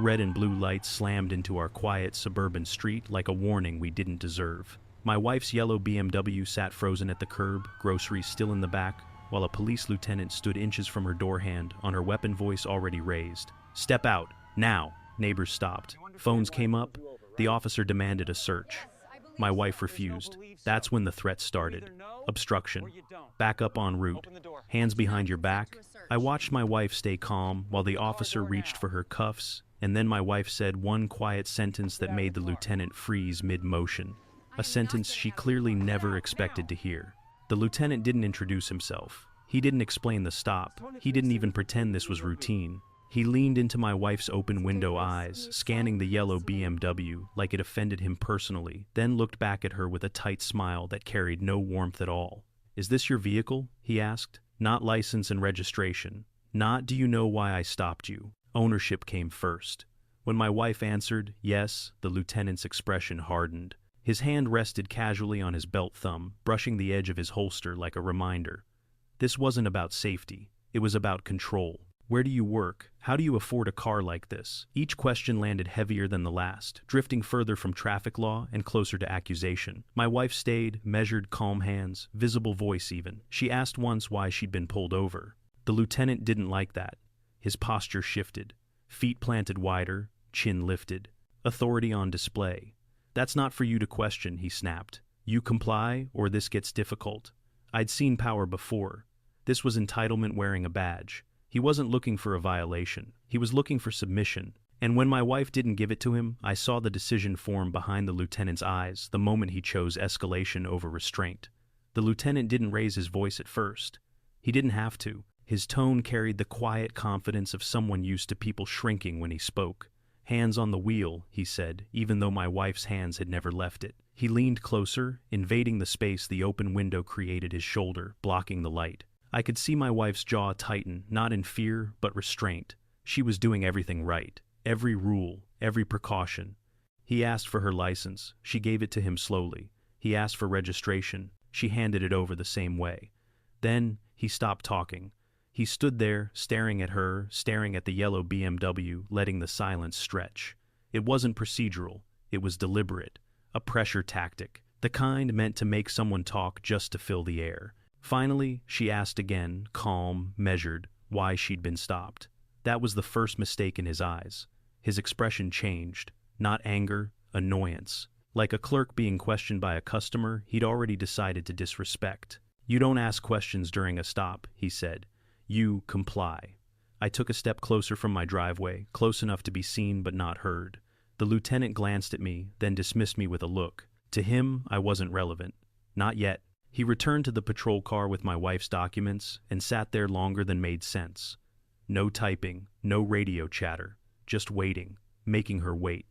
Red and blue lights slammed into our quiet suburban street like a warning we didn't deserve. My wife's yellow BMW sat frozen at the curb, groceries still in the back, while a police lieutenant stood inches from her door hand, on her weapon voice already raised. "Step out, now!" Neighbors stopped. Phones came up. The officer demanded a search. My wife refused. That's when the threat started. Obstruction. Back up en route. Hands behind your back. I watched my wife stay calm while the officer reached for her cuffs, and then my wife said one quiet sentence that made the lieutenant freeze mid-motion. A sentence she clearly never expected to hear. The lieutenant didn't introduce himself. He didn't explain the stop. He didn't even pretend this was routine. He leaned into my wife's open window eyes, scanning the yellow BMW like it offended him personally, then looked back at her with a tight smile that carried no warmth at all. "Is this your vehicle?" he asked. "Not license and registration. Not do you know why I stopped you." Ownership came first. When my wife answered, yes, the lieutenant's expression hardened. His hand rested casually on his belt thumb, brushing the edge of his holster like a reminder. This wasn't about safety. It was about control. "Where do you work? How do you afford a car like this?" Each question landed heavier than the last, drifting further from traffic law and closer to accusation. My wife stayed, measured, calm hands, visible voice even. She asked once why she'd been pulled over. The lieutenant didn't like that. His posture shifted. Feet planted wider, chin lifted. Authority on display. "That's not for you to question," he snapped. "You comply, or this gets difficult." I'd seen power before. This was entitlement wearing a badge. He wasn't looking for a violation. He was looking for submission. And when my wife didn't give it to him, I saw the decision form behind the lieutenant's eyes the moment he chose escalation over restraint. The lieutenant didn't raise his voice at first. He didn't have to. His tone carried the quiet confidence of someone used to people shrinking when he spoke. "Hands on the wheel," he said, even though my wife's hands had never left it. He leaned closer, invading the space the open window created his shoulder, blocking the light. I could see my wife's jaw tighten, not in fear, but restraint. She was doing everything right. Every rule, every precaution. He asked for her license. She gave it to him slowly. He asked for registration. She handed it over the same way. Then, he stopped talking. He stood there, staring at her, staring at the yellow BMW, letting the silence stretch. It wasn't procedural. It was deliberate. A pressure tactic. The kind meant to make someone talk just to fill the air. Finally, she asked again, calm, measured, why she'd been stopped. That was the first mistake in his eyes. His expression changed. Not anger, annoyance. Like a clerk being questioned by a customer he'd already decided to disrespect. "You don't ask questions during a stop," he said. "You comply." I took a step closer from my driveway, close enough to be seen but not heard. The lieutenant glanced at me, then dismissed me with a look. To him, I wasn't relevant. Not yet. He returned to the patrol car with my wife's documents and sat there longer than made sense. No typing, no radio chatter, just waiting, making her wait.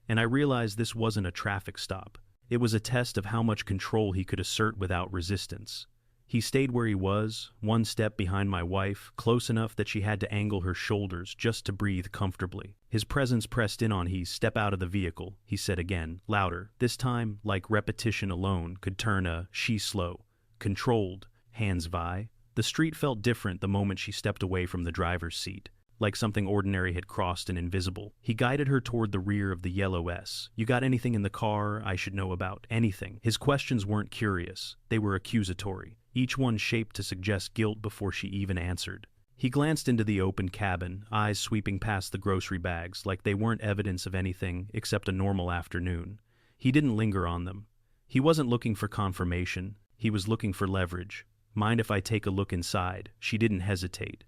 And I realized this wasn't a traffic stop. It was a test of how much control he could assert without resistance. He stayed where he was, one step behind my wife, close enough that she had to angle her shoulders just to breathe comfortably. His presence pressed in on he. "Step out of the vehicle," he said again, louder. This time, like repetition alone, could turn a she slow. Controlled. Hands vi. The street felt different the moment she stepped away from the driver's seat. Like something ordinary had crossed an invisible. He guided her toward the rear of the yellow S. "You got anything in the car I should know about? Anything?" His questions weren't curious. They were accusatory. Each one shaped to suggest guilt before she even answered. He glanced into the open cabin, eyes sweeping past the grocery bags like they weren't evidence of anything except a normal afternoon. He didn't linger on them. He wasn't looking for confirmation. He was looking for leverage. "Mind if I take a look inside?" She didn't hesitate.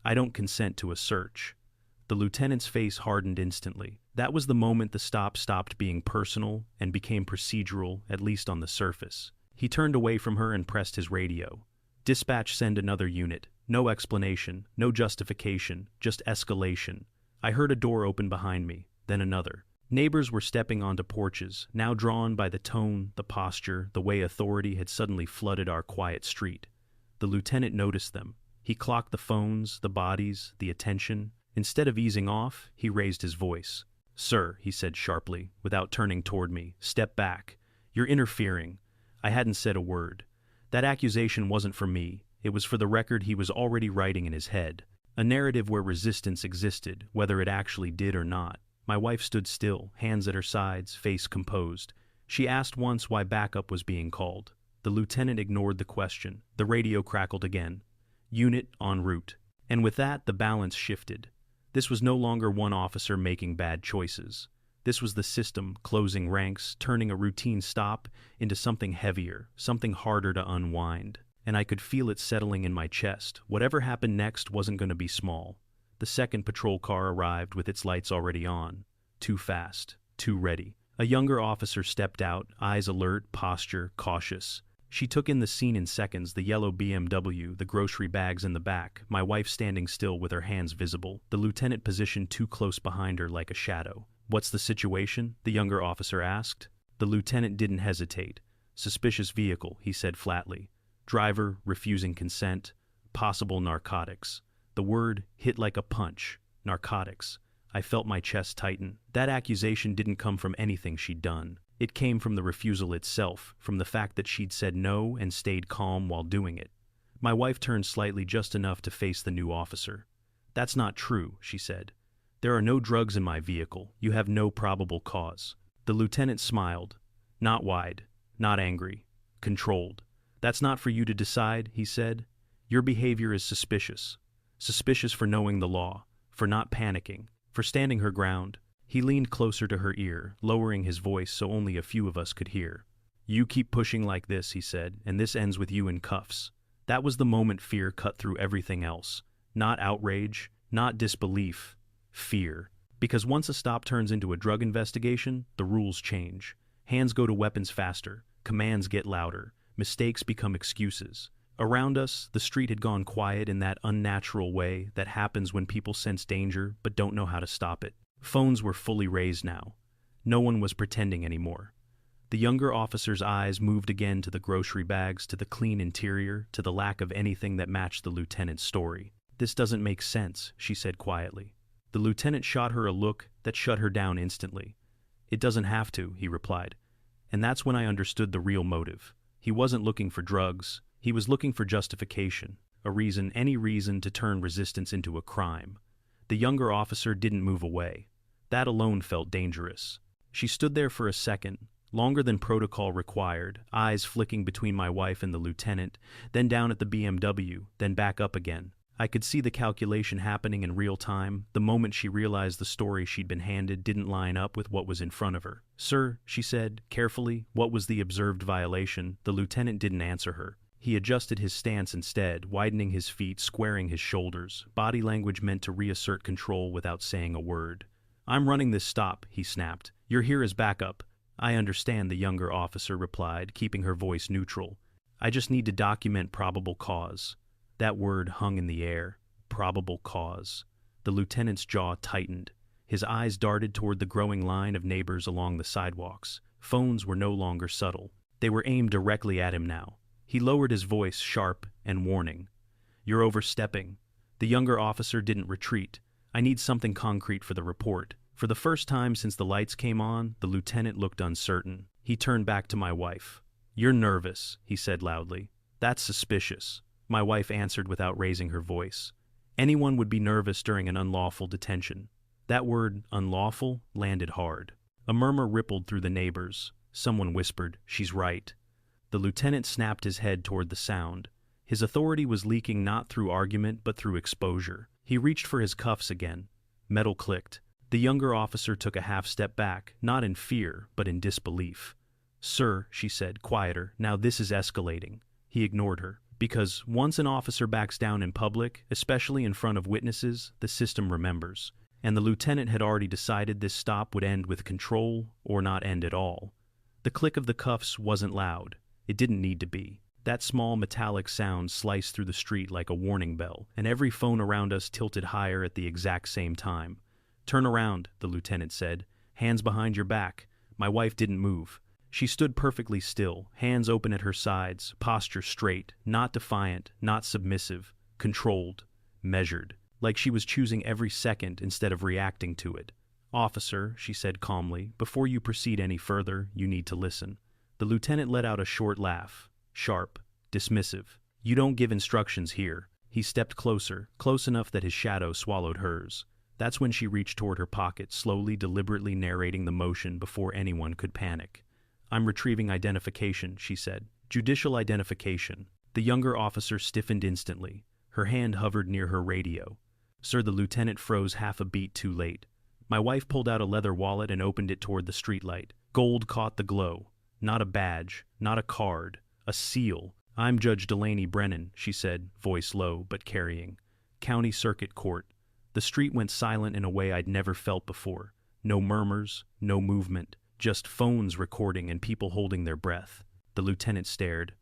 "I don't consent to a search." The lieutenant's face hardened instantly. That was the moment the stop stopped being personal and became procedural, at least on the surface. He turned away from her and pressed his radio. "Dispatch, send another unit." No explanation, no justification, just escalation. I heard a door open behind me, then another. Neighbors were stepping onto porches, now drawn by the tone, the posture, the way authority had suddenly flooded our quiet street. The lieutenant noticed them. He clocked the phones, the bodies, the attention. Instead of easing off, he raised his voice. "Sir," he said sharply, without turning toward me, "step back. You're interfering." I hadn't said a word. That accusation wasn't for me. It was for the record he was already writing in his head. A narrative where resistance existed, whether it actually did or not. My wife stood still, hands at her sides, face composed. She asked once why backup was being called. The lieutenant ignored the question. The radio crackled again. Unit en route. And with that, the balance shifted. This was no longer one officer making bad choices. This was the system closing ranks, turning a routine stop into something heavier, something harder to unwind. And I could feel it settling in my chest. Whatever happened next wasn't going to be small. The second patrol car arrived with its lights already on. Too fast, too ready. A younger officer stepped out, eyes alert, posture cautious. She took in the scene in seconds, the yellow BMW, the grocery bags in the back, my wife standing still with her hands visible, the lieutenant positioned too close behind her like a shadow. "What's the situation?" the younger officer asked. The lieutenant didn't hesitate. "Suspicious vehicle," he said flatly. "Driver refusing consent. Possible narcotics." The word hit like a punch. Narcotics. I felt my chest tighten. That accusation didn't come from anything she'd done. It came from the refusal itself, from the fact that she'd said no and stayed calm while doing it. My wife turned slightly, just enough to face the new officer. "That's not true," she said. "There are no drugs in my vehicle. You have no probable cause." The lieutenant smiled. Not wide, not angry, controlled. "That's not for you to decide," he said. "Your behavior is suspicious. Suspicious for knowing the law, for not panicking, for standing her ground." He leaned closer to her ear, lowering his voice so only a few of us could hear. "You keep pushing like this," he said, "and this ends with you in cuffs." That was the moment fear cut through everything else. Not outrage, not disbelief. Fear. Because once a stop turns into a drug investigation, the rules change. Hands go to weapons faster, commands get louder, mistakes become excuses. Around us, the street had gone quiet in that unnatural way that happens when people sense danger but don't know how to stop it. Phones were fully raised now. No one was pretending anymore. The younger officer's eyes moved again to the grocery bags, to the clean interior, to the lack of anything that matched the lieutenant's story. "This doesn't make sense," she said quietly. The lieutenant shot her a look that shut her down instantly. "It doesn't have to," he replied. And that's when I understood the real motive. He wasn't looking for drugs. He was looking for justification, a reason, any reason to turn resistance into a crime. The younger officer didn't move away. That alone felt dangerous. She stood there for a second, longer than protocol required, eyes flicking between my wife and the lieutenant, then down at the BMW, then back up again. I could see the calculation happening in real time, the moment she realized the story she'd been handed didn't line up with what was in front of her. "Sir," she said, carefully, "what was the observed violation?" The lieutenant didn't answer her. He adjusted his stance instead, widening his feet, squaring his shoulders, body language meant to reassert control without saying a word. "I'm running this stop," he snapped. "You're here as backup." "I understand," the younger officer replied, keeping her voice neutral. "I just need to document probable cause." That word hung in the air. Probable cause. The lieutenant's jaw tightened. His eyes darted toward the growing line of neighbors along the sidewalks. Phones were no longer subtle. They were aimed directly at him now. He lowered his voice, sharp and warning. "You're overstepping." The younger officer didn't retreat. "I need something concrete for the report." For the first time since the lights came on, the lieutenant looked uncertain. He turned back to my wife. "You're nervous," he said loudly. "That's suspicious." My wife answered without raising her voice. Anyone would be nervous during an unlawful detention. That word, unlawful, landed hard. A murmur rippled through the neighbors. Someone whispered, "She's right." The lieutenant snapped his head toward the sound. His authority was leaking not through argument but through exposure. He reached for his cuffs again. Metal clicked. The younger officer took a half step back, not in fear, but in disbelief. "Sir," she said, quieter, "now this is escalating." He ignored her. Because once an officer backs down in public, especially in front of witnesses, the system remembers. And the lieutenant had already decided this stop would end with control or not end at all. The click of the cuffs wasn't loud. It didn't need to be. That small metallic sound sliced through the street like a warning bell, and every phone around us tilted higher at the exact same time. "Turn around," the lieutenant said. "Hands behind your back." My wife didn't move. She stood perfectly still, hands open at her sides, posture straight, not defiant, not submissive, controlled, measured, like she was choosing every second instead of reacting to it. "Officer," she said calmly, "before you proceed any further, you need to listen." The lieutenant let out a short laugh, sharp, dismissive. "You don't give instructions here." He stepped closer, close enough that his shadow swallowed hers. That's when she reached toward her pocket, slowly, deliberately narrating the motion before anyone could panic. "I'm retrieving identification," she said. "Judicial identification." The younger officer stiffened instantly. Her hand hovered near her radio. "Sir," the lieutenant froze half a beat too late. My wife pulled out a leather wallet and opened it toward the streetlight. Gold caught the glow. Not a badge, not a card, a seal. "I'm Judge Delaney Brennan," she said, voice low but carrying. "County Circuit Court." The street went silent in a way I'd never felt before. No murmurs, no movement, just phones recording and people holding their breath. The lieutenant stared.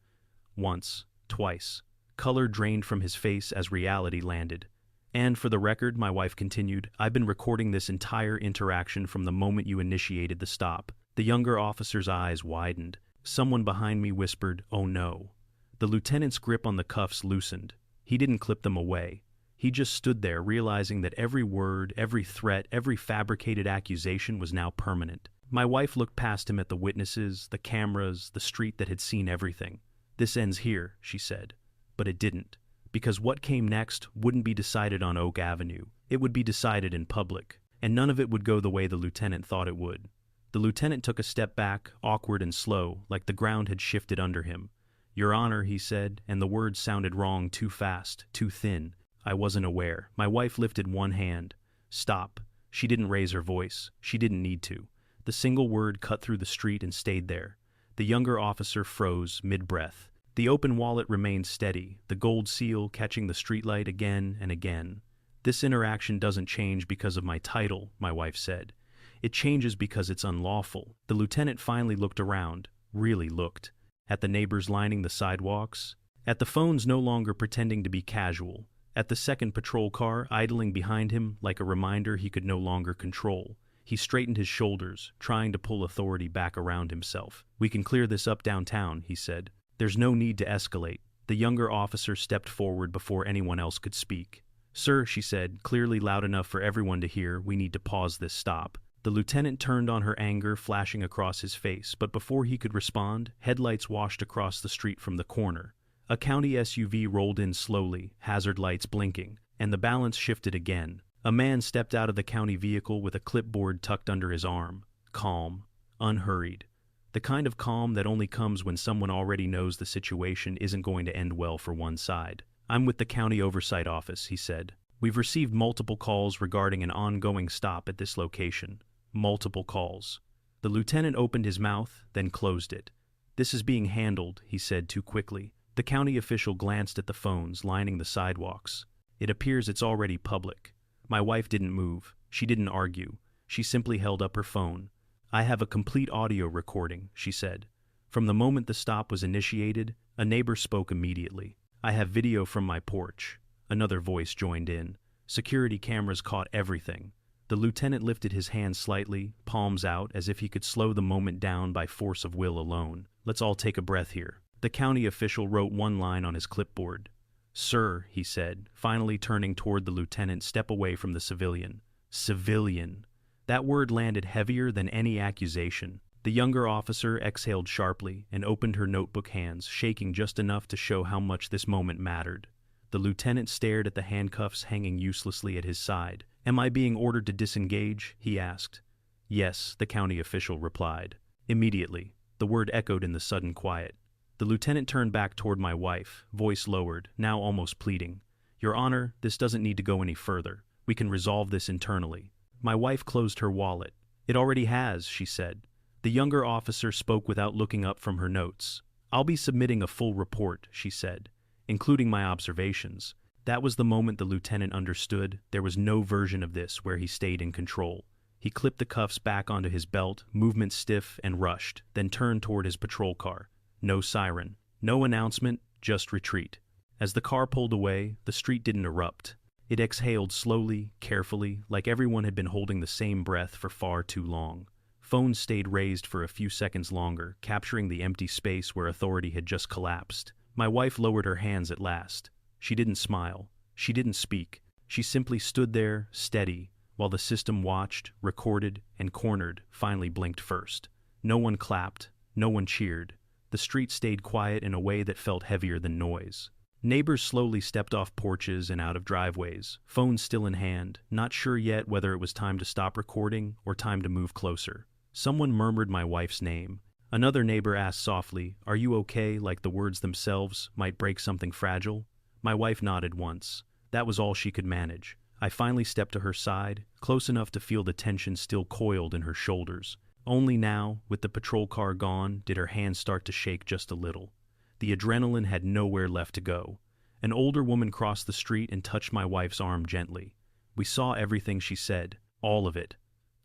Once, twice. Color drained from his face as reality landed. "And for the record," my wife continued, "I've been recording this entire interaction from the moment you initiated the stop." The younger officer's eyes widened. Someone behind me whispered, "Oh no." The lieutenant's grip on the cuffs loosened. He didn't clip them away. He just stood there, realizing that every word, every threat, every fabricated accusation was now permanent. My wife looked past him at the witnesses, the cameras, the street that had seen everything. "This ends here," she said. But it didn't. Because what came next wouldn't be decided on Oak Avenue. It would be decided in public. And none of it would go the way the lieutenant thought it would. The lieutenant took a step back, awkward and slow, like the ground had shifted under him. "Your Honor," he said, and the words sounded wrong, too fast, too thin. I wasn't aware. My wife lifted one hand. "Stop." She didn't raise her voice. She didn't need to. The single word cut through the street and stayed there. The younger officer froze, mid-breath. The open wallet remained steady, the gold seal catching the streetlight again and again. "This interaction doesn't change because of my title," my wife said. "It changes because it's unlawful." The lieutenant finally looked around, really looked. At the neighbors lining the sidewalks. At the phones no longer pretending to be casual. At the second patrol car idling behind him like a reminder he could no longer control. He straightened his shoulders, trying to pull authority back around himself. "We can clear this up downtown," he said. "There's no need to escalate." The younger officer stepped forward before anyone else could speak. "Sir," she said, clearly loud enough for everyone to hear, "we need to pause this stop." The lieutenant turned on her, anger flashing across his face, but before he could respond, headlights washed across the street from the corner. A county SUV rolled in slowly, hazard lights blinking, and the balance shifted again. A man stepped out of the county vehicle with a clipboard tucked under his arm. Calm, unhurried. The kind of calm that only comes when someone already knows the situation isn't going to end well for one side. "I'm with the county oversight office," he said. "We've received multiple calls regarding an ongoing stop at this location. Multiple calls." The lieutenant opened his mouth, then closed it. "This is being handled," he said too quickly. The county official glanced at the phones lining the sidewalks. "It appears it's already public." My wife didn't move. She didn't argue. She simply held up her phone. "I have a complete audio recording," she said. "From the moment the stop was initiated, a neighbor spoke immediately. I have video from my porch." Another voice joined in. "Security cameras caught everything." The lieutenant lifted his hand slightly, palms out, as if he could slow the moment down by force of will alone. "Let's all take a breath here." The county official wrote one line on his clipboard. "Sir," he said, finally turning toward the lieutenant, "step away from the civilian." Civilian. That word landed heavier than any accusation. The younger officer exhaled sharply and opened her notebook, hands shaking just enough to show how much this moment mattered. The lieutenant stared at the handcuffs hanging uselessly at his side. "Am I being ordered to disengage?" he asked. "Yes," the county official replied. "Immediately." The word echoed in the sudden quiet. The lieutenant turned back toward my wife, voice lowered, now almost pleading. "Your Honor, this doesn't need to go any further. We can resolve this internally." My wife closed her wallet. "It already has," she said. The younger officer spoke without looking up from her notes. "I'll be submitting a full report," she said, "including my observations." That was the moment the lieutenant understood there was no version of this where he stayed in control. He clipped the cuffs back onto his belt, movement stiff, and rushed, then turned toward his patrol car. No siren, no announcement, just retreat. As the car pulled away, the street didn't erupt. It exhaled slowly, carefully, like everyone had been holding the same breath for far too long. Phones stayed raised for a few seconds longer, capturing the empty space where authority had just collapsed. My wife lowered her hands at last. She didn't smile. She didn't speak. She simply stood there, steady, while the system watched, recorded, and cornered, finally blinked first. No one clapped. No one cheered. The street stayed quiet in a way that felt heavier than noise. Neighbors slowly stepped off porches and out of driveways, phones still in hand, not sure yet whether it was time to stop recording or time to move closer. Someone murmured my wife's name. Another neighbor asked softly, "Are you okay?" like the words themselves might break something fragile. My wife nodded once. That was all she could manage. I finally stepped to her side, close enough to feel the tension still coiled in her shoulders. Only now, with the patrol car gone, did her hands start to shake just a little. The adrenaline had nowhere left to go. An older woman crossed the street and touched my wife's arm gently. We saw everything she said, all of it.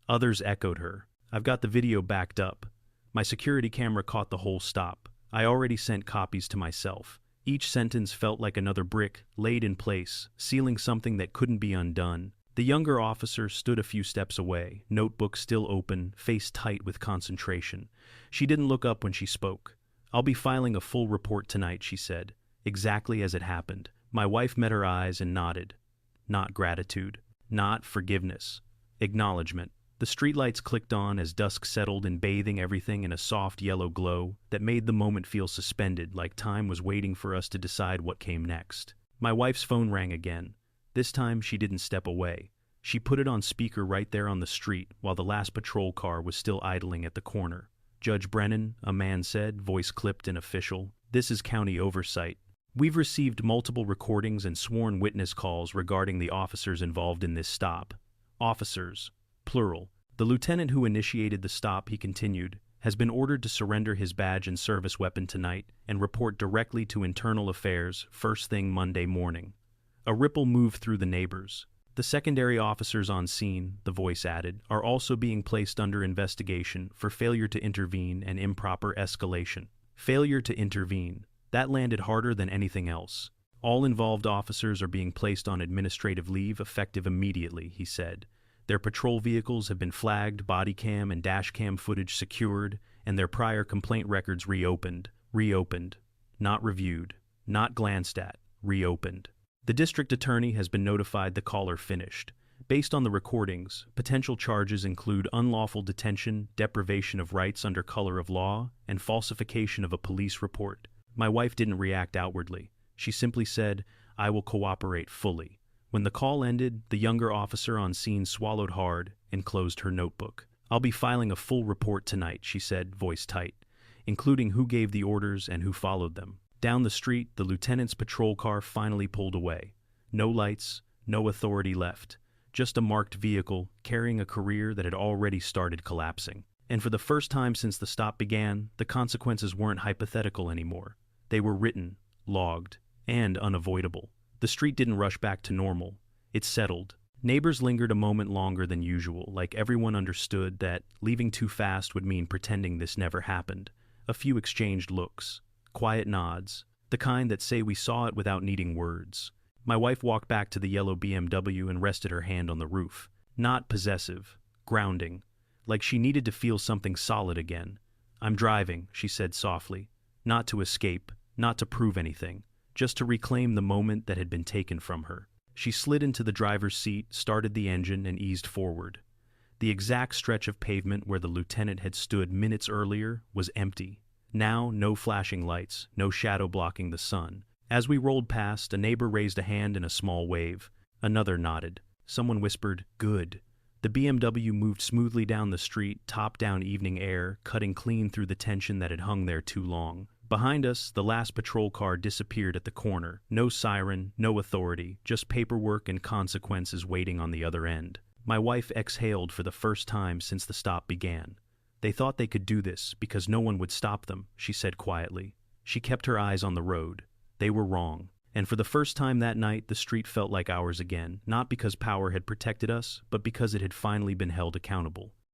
Others echoed her. I've got the video backed up. My security camera caught the whole stop. I already sent copies to myself. Each sentence felt like another brick, laid in place, sealing something that couldn't be undone. The younger officer stood a few steps away, notebook still open, face tight with concentration. She didn't look up when she spoke. "I'll be filing a full report tonight," she said, exactly as it happened. My wife met her eyes and nodded. Not gratitude, not forgiveness, acknowledgement. The streetlights clicked on as dusk settled in, bathing everything in a soft yellow glow that made the moment feel suspended, like time was waiting for us to decide what came next. My wife's phone rang again. This time she didn't step away. She put it on speaker right there on the street while the last patrol car was still idling at the corner. "Judge Brennan," a man said, voice clipped and official, "this is county oversight. We've received multiple recordings and sworn witness calls regarding the officers involved in this stop." Officers, plural. "The lieutenant who initiated the stop," he continued, "has been ordered to surrender his badge and service weapon tonight and report directly to Internal Affairs first thing Monday morning." A ripple moved through the neighbors. "The secondary officers on scene," the voice added, "are also being placed under investigation for failure to intervene and improper escalation." Failure to intervene. That landed harder than anything else. "All involved officers are being placed on administrative leave effective immediately," he said. "Their patrol vehicles have been flagged, body cam and dash cam footage secured, and their prior complaint records reopened. Reopened. Not reviewed. Not glanced at. Reopened. The district attorney has been notified the caller finished. Based on the recordings, potential charges include unlawful detention, deprivation of rights under color of law, and falsification of a police report." My wife didn't react outwardly. She simply said, "I will cooperate fully." When the call ended, the younger officer on scene swallowed hard and closed her notebook. "I'll be filing a full report tonight," she said, voice tight, "including who gave the orders and who followed them." Down the street, the lieutenant's patrol car finally pulled away. No lights, no authority left. Just a marked vehicle carrying a career that had already started collapsing. And for the first time since the stop began, the consequences weren't hypothetical anymore. They were written, logged, and unavoidable. The street didn't rush back to normal. It settled. Neighbors lingered a moment longer than usual, like everyone understood that leaving too fast would mean pretending this never happened. A few exchanged looks. Quiet nods. The kind that say we saw it without needing words. My wife walked back to the yellow BMW and rested her hand on the roof. Not possessive. Grounding. Like she needed to feel something solid again. "I'm driving," she said softly. Not to escape, not to prove anything. Just to reclaim the moment that had been taken from her. She slid into the driver's seat, started the engine, and eased forward. The exact stretch of pavement where the lieutenant had stood minutes earlier was empty. Now, no flashing lights, no shadow blocking the sun. As we rolled past, a neighbor raised a hand in a small wave. Another nodded. Someone whispered, "Good." The BMW moved smoothly down the street, top-down evening air, cutting clean through the tension that had hung there too long. Behind us, the last patrol car disappeared at the corner. No siren, no authority, just paperwork and consequences waiting on the other end. My wife exhaled for the first time since the stop began. "They thought they could do this because no one would stop them," she said quietly. She kept her eyes on the road. They were wrong. And for the first time that night, the street felt like ours again, not because power had protected us, but because it had finally been held accountable.